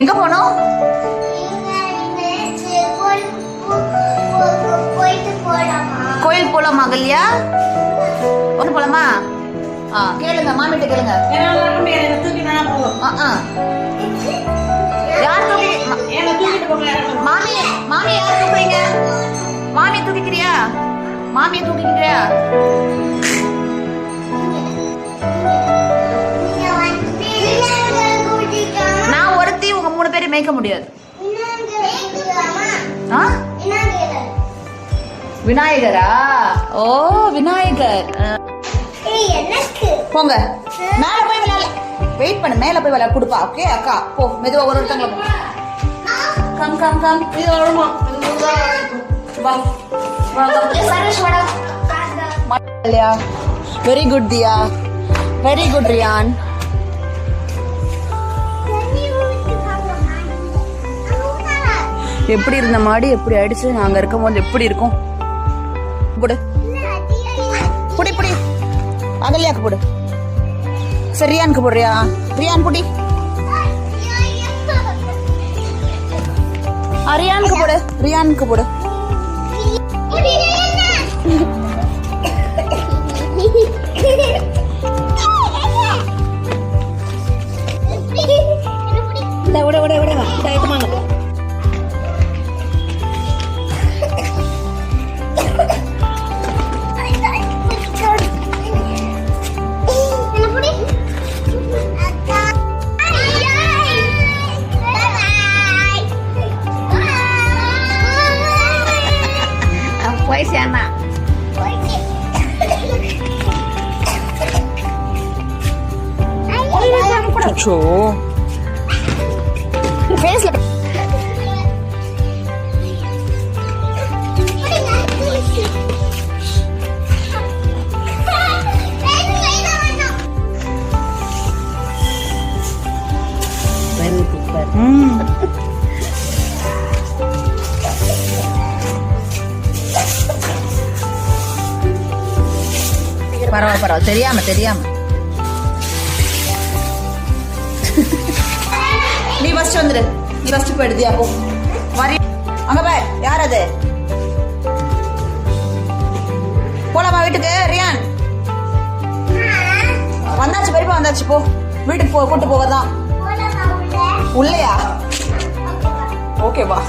எங்க போனோம்? கோயில் போலாமா கல்யா? ஒண்ணு போலாமா? கேளுங்க, மாமிட்ட கேளுங்க. யார் மாமி மாமி யார் தூக்குறீங்க? மாமியை தூக்கிக்கிறியா? மாமியை தூக்கிக்கிறியா? நான் ஒருத்தி உங்க 3 பேரை மேய்க்க முடியாது. விநாயகரா? ஓ விநாயகர். போங்க மேல போய் விளையாட. வெயிட் பண்ணு, மேல போய் விளையாட கொடுப்பா. ஓகே அக்கா போ, மெதுவா ஒருத்தங்கள போ. Come come come. இது வருமா? வா வா சரேஷ் வாடா. மல்லியா வெரி குட் தியா, வெரி குட் ரியான். எப்படி இருந்த மாடி எப்படி ஆயிடுச்சு. நாங்க இருக்கும் போது எப்படி இருக்கும்? போடு புடி புடி. அகல்யாக்கு போடு. சரி ரியானுக்கு போடுறியா? ரியான் புடி. ரியானுக்கு போடு, ரியானுக்கு போடு. விட விட விட தயக்கமாங்க. அச்சோ ஃபேஸ்ல வெரி சூப்பர். பரவாயில்ல பரவாயில்ல, தெரியாம தெரியாம. நீ ஃபர்ஸ்ட் வந்துரு, நீ ஃபர்ஸ்ட் போயிடுதியா? போ வரி அங்க பாய். யார் அது? போலாமா வீட்டுக்கு? ரியான் வந்தாச்சு, பெரியப்பா வந்தாச்சு. போ வீட்டுக்கு போ, கூட்டு போவதான். உள்ளையா? ஓகேவா?